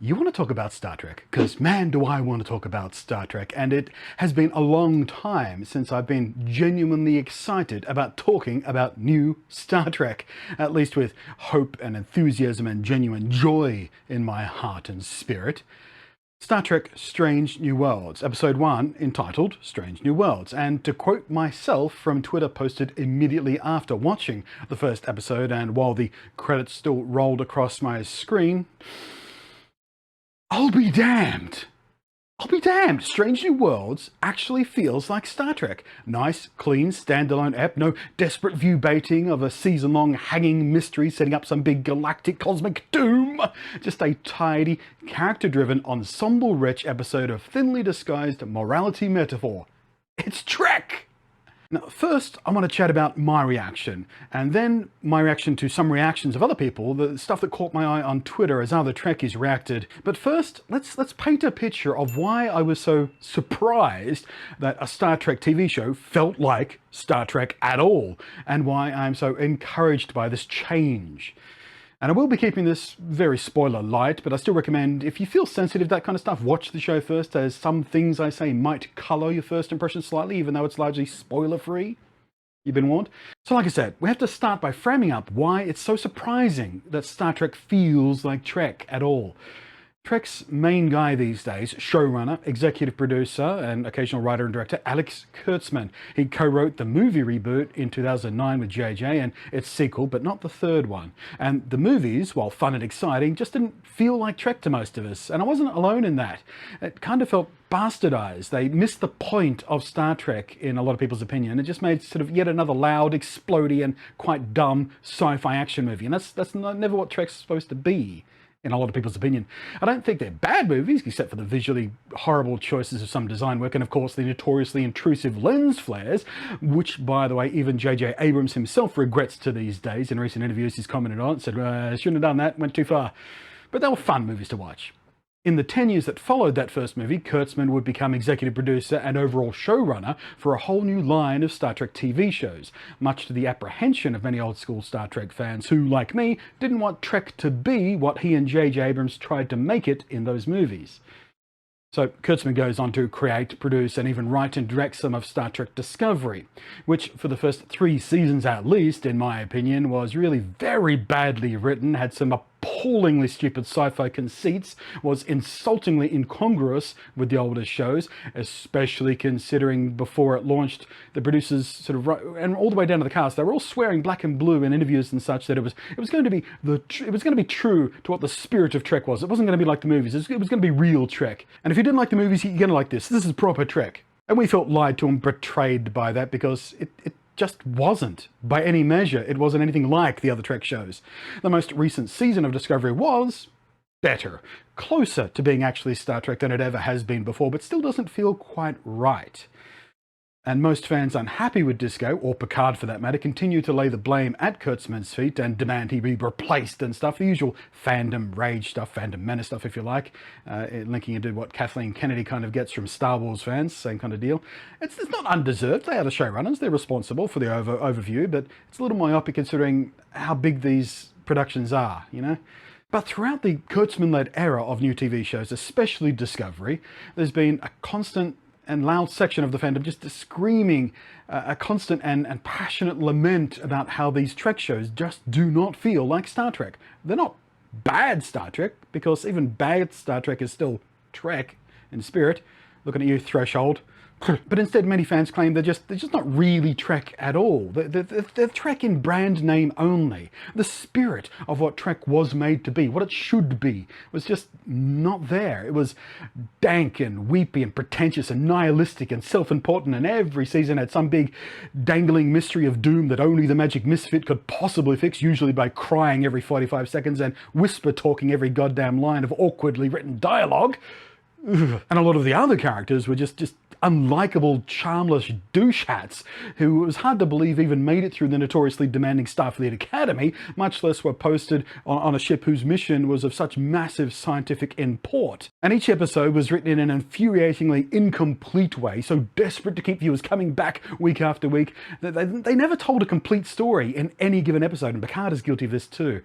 You want to talk about Star Trek? Because man, do I want to talk about Star Trek. And it has been a long time since I've been genuinely excited about talking about new Star Trek, at least with hope and enthusiasm and genuine joy in my heart and spirit. Star Trek Strange New Worlds, Episode 1, entitled Strange New Worlds. And to quote myself from Twitter posted immediately after watching the first episode and while the credits still rolled across my screen, I'll be damned. I'll be damned. Strange New Worlds actually feels like Star Trek. Nice, clean, standalone ep. No desperate view baiting of a season-long hanging mystery setting up some big galactic cosmic doom. Just a tidy, character-driven, ensemble-rich episode of thinly disguised morality metaphor. It's Trek! Now, first, I want to chat about my reaction, and then my reaction to some reactions of other people, the stuff that caught my eye on Twitter as other Trekkies reacted. But first, let's paint a picture of why I was so surprised that a Star Trek TV show felt like Star Trek at all, and why I'm so encouraged by this change. And I will be keeping this very spoiler light, but I still recommend, if you feel sensitive to that kind of stuff, watch the show first, as some things I say might colour your first impression slightly, even though it's largely spoiler-free. You've been warned. So like I said, we have to start by framing up why it's so surprising that Star Trek feels like Trek at all. Trek's main guy these days, showrunner, executive producer, and occasional writer and director, Alex Kurtzman. He co-wrote the movie reboot in 2009 with JJ and its sequel, but not the third one. And the movies, while fun and exciting, just didn't feel like Trek to most of us. And I wasn't alone in that. It kind of felt bastardized. They missed the point of Star Trek, in a lot of people's opinion. It just made sort of yet another loud, explodey, and quite dumb sci-fi action movie. And that's never what Trek's supposed to be, in a lot of people's opinion. I don't think they're bad movies, except for the visually horrible choices of some design work, and of course the notoriously intrusive lens flares, which, by the way, even J.J. Abrams himself regrets to these days. In recent interviews he's commented on it, said, shouldn't have done that, went too far. But they were fun movies to watch. In the 10 years that followed that first movie, Kurtzman would become executive producer and overall showrunner for a whole new line of Star Trek TV shows, much to the apprehension of many old-school Star Trek fans who, like me, didn't want Trek to be what he and J.J. Abrams tried to make it in those movies. So Kurtzman goes on to create, produce, and even write and direct some of Star Trek Discovery, which for the first 3 seasons at least, in my opinion, was really very badly written, had some appallingly stupid sci-fi conceits, was insultingly incongruous with the older shows, especially considering before it launched, the producers sort of, and all the way down to the cast, they were all swearing black and blue in interviews and such that it was going to be true to what the spirit of Trek was. It wasn't going to be like the movies. It was going to be real Trek. And if you didn't like the movies, you're going to like this. This is proper Trek. And we felt lied to and betrayed by that, because it just wasn't. By any measure, it wasn't anything like the other Trek shows. The most recent season of Discovery was better, closer to being actually Star Trek than it ever has been before, but still doesn't feel quite right. And most fans unhappy with Disco, or Picard for that matter, continue to lay the blame at Kurtzman's feet and demand he be replaced and stuff, the usual fandom rage stuff, fandom menace stuff if you like, linking into what Kathleen Kennedy kind of gets from Star Wars fans, same kind of deal. It's not undeserved. They are the showrunners, they're responsible for the overview, but it's a little myopic considering how big these productions are, you know? But throughout the Kurtzman-led era of new TV shows, especially Discovery, there's been a constant and loud section of the fandom just screaming a constant and passionate lament about how these Trek shows just do not feel like Star Trek. They're not bad Star Trek, because even bad Star Trek is still Trek in spirit. Looking at you, Threshold. But instead, many fans claim they're just not really Trek at all. They're Trek in brand name only. The spirit of what Trek was made to be, what it should be, was just not there. It was dank and weepy and pretentious and nihilistic and self-important, and every season had some big dangling mystery of doom that only the magic misfit could possibly fix, usually by crying every 45 seconds and whisper talking every goddamn line of awkwardly written dialogue. ugh. And a lot of the other characters were just unlikable, charmless douche hats who it was hard to believe even made it through the notoriously demanding Starfleet Academy, much less were posted on a ship whose mission was of such massive scientific import. And each episode was written in an infuriatingly incomplete way, so desperate to keep viewers coming back week after week that they never told a complete story in any given episode, and Picard is guilty of this too.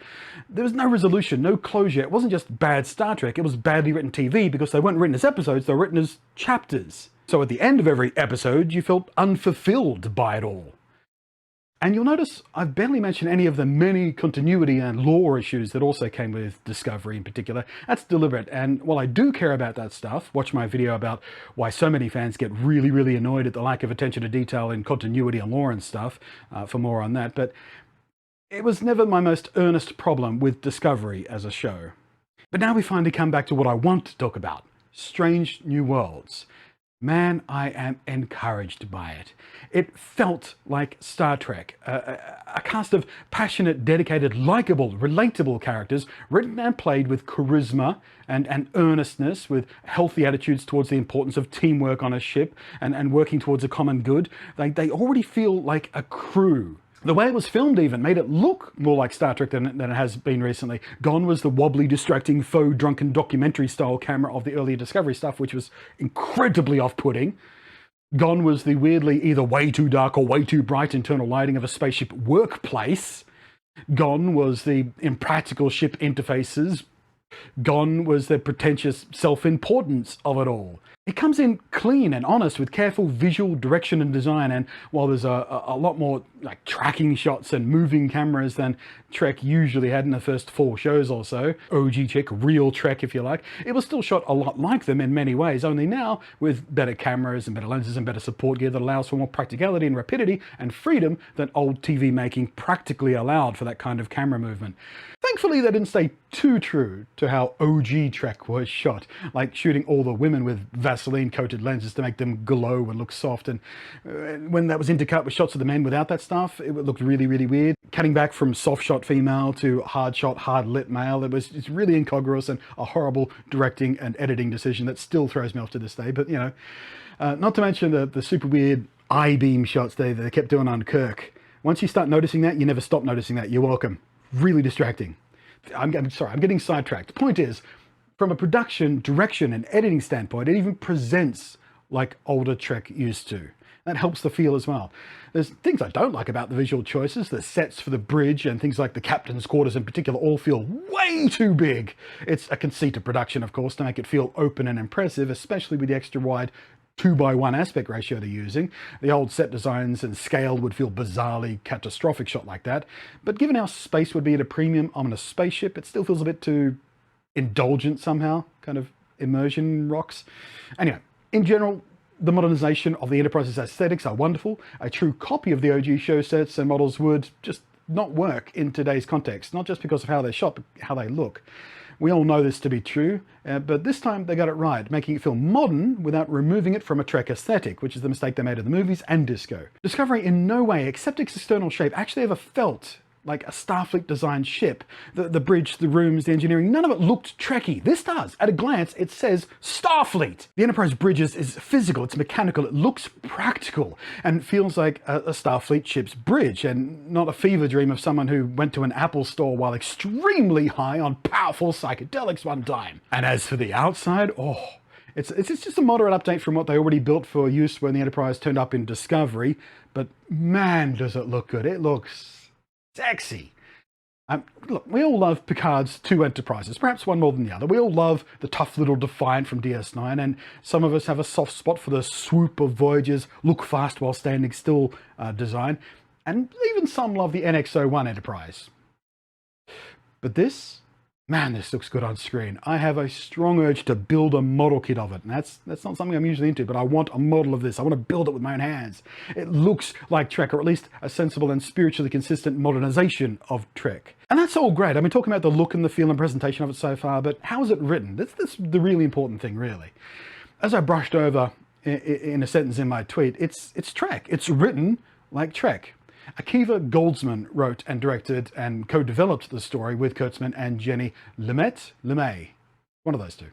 There was no resolution, no closure. It wasn't just bad Star Trek, it was badly written TV because they weren't written as episodes, they were written as chapters. So at the end of every episode, you felt unfulfilled by it all. And you'll notice I've barely mentioned any of the many continuity and lore issues that also came with Discovery in particular. That's deliberate, and while I do care about that stuff, watch my video about why so many fans get really annoyed at the lack of attention to detail in continuity and lore and stuff, for more on that, but it was never my most earnest problem with Discovery as a show. But now we finally come back to what I want to talk about, Strange New Worlds. Man, I am encouraged by it. It felt like Star Trek, a cast of passionate, dedicated, likable, relatable characters, written and played with charisma and earnestness, with healthy attitudes towards the importance of teamwork on a ship and working towards a common good. They already feel like a crew. The way it was filmed even made it look more like Star Trek than it has been recently. Gone was the wobbly, distracting, faux, drunken documentary style camera of the earlier Discovery stuff, which was incredibly off-putting. Gone was the weirdly either way too dark or way too bright internal lighting of a spaceship workplace. Gone was the impractical ship interfaces. Gone was the pretentious self-importance of it all. It comes in clean and honest with careful visual direction and design, and while there's a lot more like tracking shots and moving cameras than Trek usually had in the first 4 shows or so, OG Trek, real Trek if you like, it was still shot a lot like them in many ways, only now with better cameras and better lenses and better support gear that allows for more practicality and rapidity and freedom than old TV making practically allowed for that kind of camera movement. Thankfully, they didn't stay too true to how OG Trek was shot, like shooting all the women with Vaseline-coated lenses to make them glow and look soft, and when that was intercut with shots of the men without that stuff, it looked really weird. Cutting back from soft shot female to hard shot, hard lit male, it's really incongruous and a horrible directing and editing decision that still throws me off to this day, but you know, not to mention the super weird I-beam shots they kept doing on Kirk. Once you start noticing that, you never stop noticing that. You're welcome. Really distracting. I'm sorry, I'm getting sidetracked. The point is, from a production, direction, and editing standpoint, it even presents like older Trek used to. That helps the feel as well. There's things I don't like about the visual choices. The sets for the bridge and things like the captain's quarters in particular all feel way too big. It's a conceit of production, of course, to make it feel open and impressive, especially with the extra wide 2:1 aspect ratio they're using. The old set designs and scale would feel bizarrely catastrophic shot like that. But given how space would be at a premium on a spaceship, it still feels a bit too indulgent somehow, kind of immersion rocks. Anyway, in general, the modernization of the Enterprise's aesthetics are wonderful. A true copy of the OG show sets and models would just not work in today's context, not just because of how they're shot, but how they look. We all know this to be true, but this time they got it right, making it feel modern without removing it from a Trek aesthetic, which is the mistake they made in the movies and Disco. Discovery in no way, except its external shape, actually ever felt like a Starfleet designed ship. The bridge, the rooms, the engineering, none of it looked Trekky. This does. At a glance, it says Starfleet. The Enterprise bridges is physical, it's mechanical, it looks practical, and feels like a Starfleet ship's bridge, and not a fever dream of someone who went to an Apple store while extremely high on powerful psychedelics one time. And as for the outside, it's just a moderate update from what they already built for use when the Enterprise turned up in Discovery, but man, does it look good. It looks sexy. Look, we all love Picard's 2 Enterprises, perhaps one more than the other. We all love the tough little Defiant from DS9, and some of us have a soft spot for the swoop of Voyager's look fast while standing still design, and even some love the NX-01 Enterprise. But this, man, this looks good on screen. I have a strong urge to build a model kit of it, and that's not something I'm usually into, but I want a model of this. I want to build it with my own hands. It looks like Trek, or at least a sensible and spiritually consistent modernization of Trek. And that's all great. I mean, talking about the look and the feel and presentation of it so far, but how is it written? That's the really important thing, really. As I brushed over in a sentence in my tweet, it's Trek. It's written like Trek. Akiva Goldsman wrote and directed and co-developed the story with Kurtzman and Jenny LeMay, one of those two.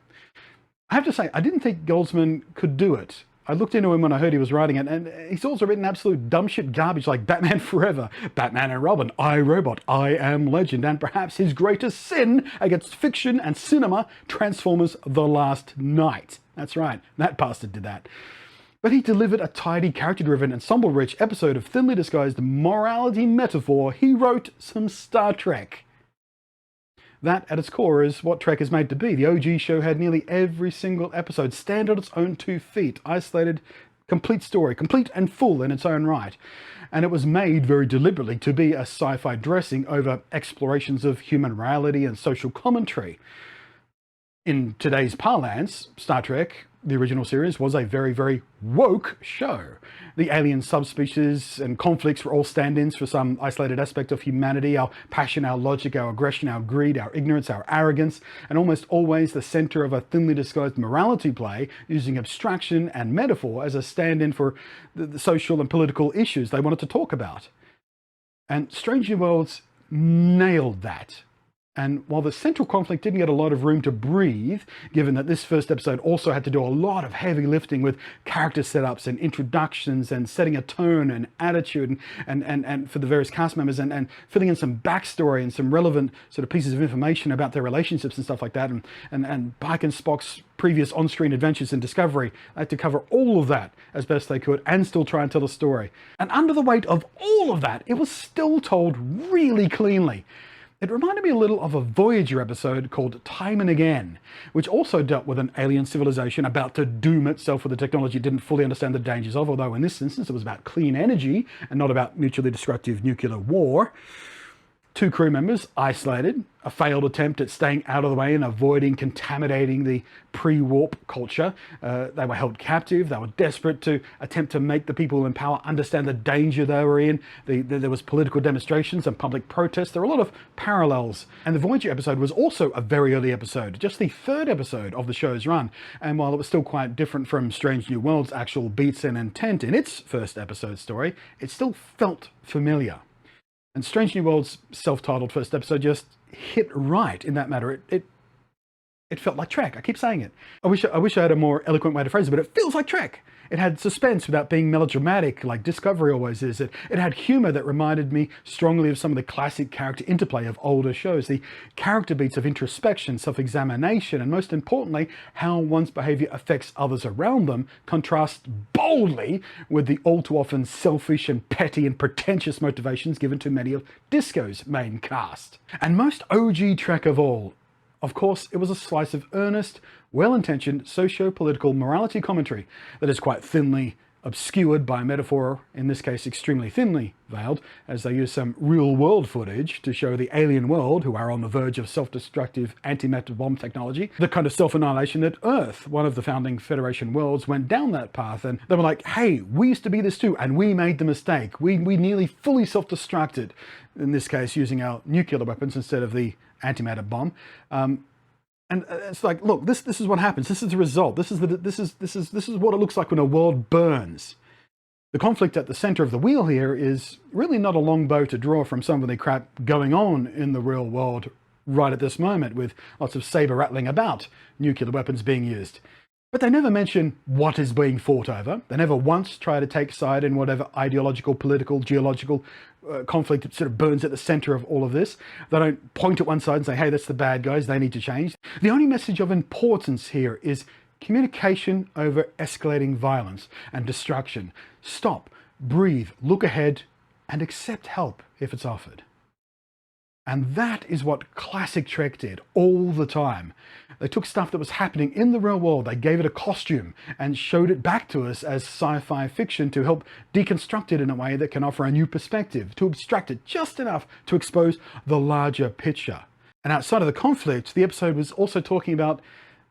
I have to say, I didn't think Goldsman could do it. I looked into him when I heard he was writing it, and he's also written absolute dumb shit garbage like Batman Forever, Batman and Robin, I, Robot, I Am Legend, and perhaps his greatest sin against fiction and cinema, Transformers The Last Knight. That's right, that bastard did that. But he delivered a tidy, character-driven, ensemble-rich episode of thinly disguised morality metaphor. He wrote some Star Trek. That, at its core, is what Trek is made to be. The OG show had nearly every single episode stand on its own 2 feet, isolated, complete story, complete and full in its own right. And it was made very deliberately to be a sci-fi dressing over explorations of human morality and social commentary. In today's parlance, Star Trek, the original series, was a very, very woke show. The alien subspecies and conflicts were all stand-ins for some isolated aspect of humanity, our passion, our logic, our aggression, our greed, our ignorance, our arrogance, and almost always the center of a thinly disguised morality play, using abstraction and metaphor as a stand-in for the social and political issues they wanted to talk about. And Strange New Worlds nailed that. And while the central conflict didn't get a lot of room to breathe, given that this first episode also had to do a lot of heavy lifting with character setups and introductions and setting a tone and attitude and for the various cast members and filling in some backstory and some relevant sort of pieces of information about their relationships and stuff like that, and Pike and Spock's previous on-screen adventures and discovery, they had to cover all of that as best they could and still try and tell a story. And under the weight of all of that, it was still told really cleanly. It reminded me a little of a Voyager episode called Time and Again, which also dealt with an alien civilization about to doom itself with a technology it didn't fully understand the dangers of, although in this instance it was about clean energy and not about mutually destructive nuclear war. 2 crew members isolated, a failed attempt at staying out of the way and avoiding contaminating the pre-warp culture. They were held captive. They were desperate to attempt to make the people in power understand the danger they were in. There was political demonstrations and public protests. There were a lot of parallels. And the Voyager episode was also a very early episode, just the 3rd episode of the show's run. And while it was still quite different from Strange New Worlds' actual beats and intent in its first episode story, it still felt familiar. And Strange New World's self-titled first episode just hit right in that matter. It felt like Trek. I keep saying it. I wish I had a more eloquent way to phrase it, but it feels like Trek. It had suspense without being melodramatic like Discovery always is. It had humor that reminded me strongly of some of the classic character interplay of older shows. The character beats of introspection, self-examination, and most importantly, how one's behavior affects others around them contrast boldly with the all too often selfish and petty and pretentious motivations given to many of Disco's main cast. And most OG Trek of all, of course, it was a slice of earnest, well-intentioned socio-political morality commentary that is quite thinly obscured by metaphor, in this case extremely thinly veiled, as they use some real-world footage to show the alien world, who are on the verge of self-destructive antimatter bomb technology, the kind of self-annihilation that Earth, one of the founding Federation worlds, went down that path. And they were like, hey, we used to be this too, and we made the mistake. We nearly fully self-destructed, in this case using our nuclear weapons instead of the antimatter bomb. And it's like, look, this is what happens. This is the result. This is what it looks like when a world burns. The conflict at the center of the wheel here is really not a long bow to draw from some of the crap going on in the real world right at this moment, with lots of saber rattling about nuclear weapons being used. But they never mention what is being fought over. They never once try to take side in whatever ideological, political, geological conflict that sort of burns at the center of all of this. They don't point at one side and say, hey, that's the bad guys, they need to change. The only message of importance here is communication over escalating violence and destruction. Stop, breathe, look ahead, and accept help if it's offered. And that is what classic Trek did all the time. They took stuff that was happening in the real world, they gave it a costume and showed it back to us as sci-fi fiction to help deconstruct it in a way that can offer a new perspective, to abstract it just enough to expose the larger picture. And outside of the conflict, the episode was also talking about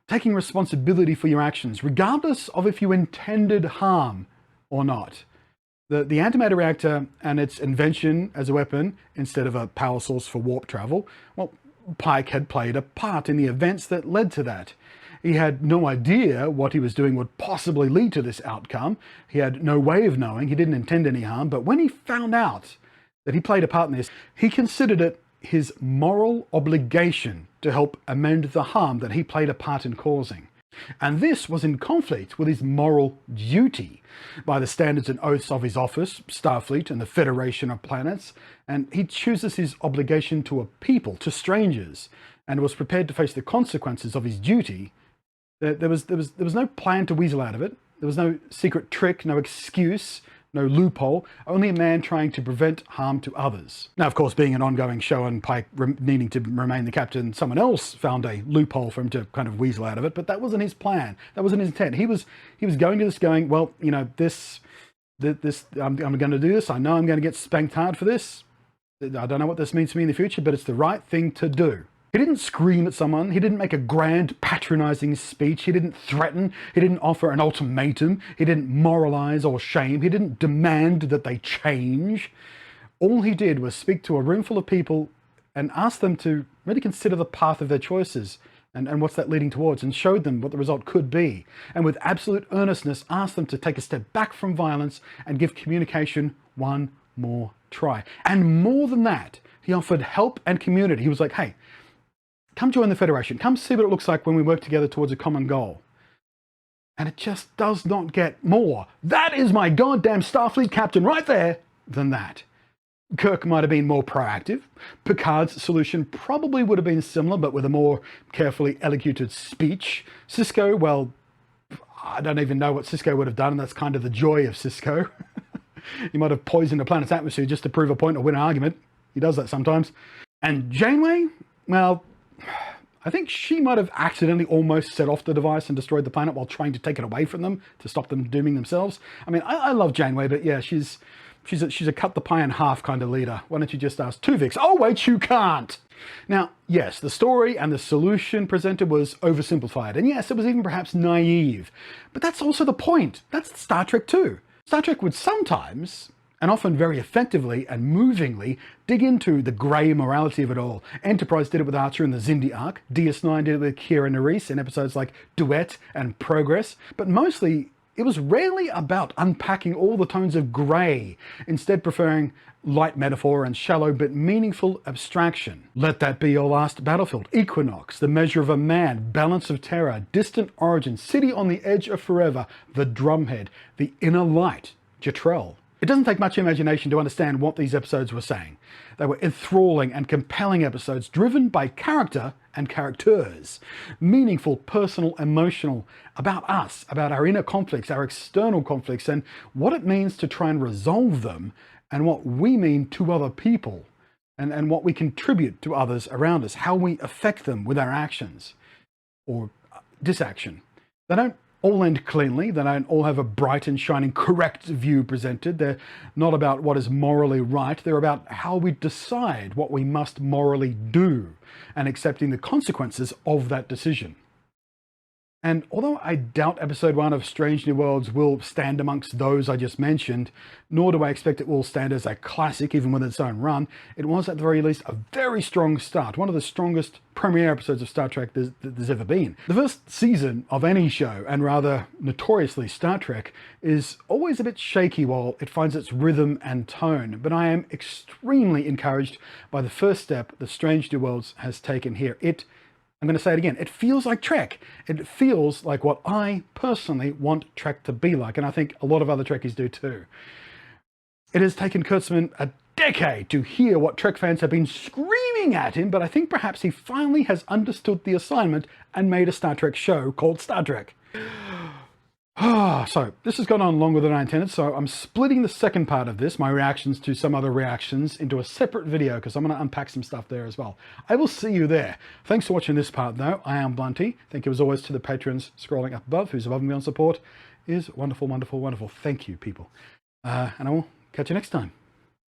taking responsibility for your actions, regardless of if you intended harm or not. The antimatter reactor and its invention as a weapon instead of a power source for warp travel, well, Pike had played a part in the events that led to that. He had no idea what he was doing would possibly lead to this outcome. He had no way of knowing. He didn't intend any harm. But when he found out that he played a part in this, he considered it his moral obligation to help amend the harm that he played a part in causing. And this was in conflict with his moral duty by the standards and oaths of his office, Starfleet, and the Federation of Planets. And he chooses his obligation to a people, to strangers, and was prepared to face the consequences of his duty. There was no plan to weasel out of it. There was no secret trick, no excuse, no loophole, only a man trying to prevent harm to others. Now, of course, being an ongoing show and Pike needing to remain the captain, someone else found a loophole for him to kind of weasel out of it, but that wasn't his plan. That wasn't his intent. He was going to this going, well, you know, I'm going to do this. I know I'm going to get spanked hard for this. I don't know what this means to me in the future, but it's the right thing to do. He didn't scream at someone. He didn't make a grand, patronizing speech. He didn't threaten. He didn't offer an ultimatum. He didn't moralize or shame. He didn't demand that they change. All he did was speak to a room full of people and ask them to really consider the path of their choices and what's that leading towards, and showed them what the result could be. And with absolute earnestness, asked them to take a step back from violence and give communication one more try. And more than that, he offered help and community. He was like, hey, come join the Federation. Come see what it looks like when we work together towards a common goal. And it just does not get more. That is my goddamn Starfleet captain right there than that. Kirk might have been more proactive. Picard's solution probably would have been similar, but with a more carefully elocuted speech. Sisko, well, I don't even know what Sisko would have done, and that's kind of the joy of Sisko. He might have poisoned a planet's atmosphere just to prove a point or win an argument. He does that sometimes. And Janeway, well, I think she might have accidentally almost set off the device and destroyed the planet while trying to take it away from them to stop them dooming themselves. I mean, I love Janeway, but yeah, she's a cut the pie in half kind of leader. Why don't you just ask Tuvix? Oh wait, you can't. Now, yes, the story and the solution presented was oversimplified, and yes, it was even perhaps naive. But that's also the point. That's Star Trek too. Star Trek would sometimes, and often very effectively and movingly, dig into the grey morality of it all. Enterprise did it with Archer in the Xindi arc. DS9 did it with Kira Nerys in episodes like Duet and Progress. But mostly, it was rarely about unpacking all the tones of grey, instead preferring light metaphor and shallow but meaningful abstraction. Let that be your last battlefield. Equinox, The Measure of a Man, Balance of Terror, Distant Origin, City on the Edge of Forever, The Drumhead, The Inner Light, Jetrel. It doesn't take much imagination to understand what these episodes were saying. They were enthralling and compelling episodes driven by character and characters. Meaningful, personal, emotional, about us, about our inner conflicts, our external conflicts, and what it means to try and resolve them, and what we mean to other people, and what we contribute to others around us, how we affect them with our actions or disaction. They don't all end cleanly. They don't all have a bright and shining correct view presented. They're not about what is morally right. They're about how we decide what we must morally do and accepting the consequences of that decision. And although I doubt episode 1 of Strange New Worlds will stand amongst those I just mentioned, nor do I expect it will stand as a classic even with its own run, it was at the very least a very strong start, one of the strongest premiere episodes of Star Trek there's ever been. The first season of any show, and rather notoriously Star Trek, is always a bit shaky while it finds its rhythm and tone, but I am extremely encouraged by the first step that Strange New Worlds has taken here. I'm going to say it again, it feels like Trek. It feels like what I personally want Trek to be like, and I think a lot of other Trekkies do too. It has taken Kurtzman a decade to hear what Trek fans have been screaming at him, but I think perhaps he finally has understood the assignment and made a Star Trek show called Star Trek. So this has gone on longer than I intended, so I'm splitting the second part of this, my reactions to some other reactions, into a separate video because I'm going to unpack some stuff there as well. I will see you there. Thanks for watching this part though. I am Blunty. Thank you as always to the patrons scrolling up above, whose above and beyond support is wonderful, wonderful, wonderful. Thank you, people. And I will catch you next time.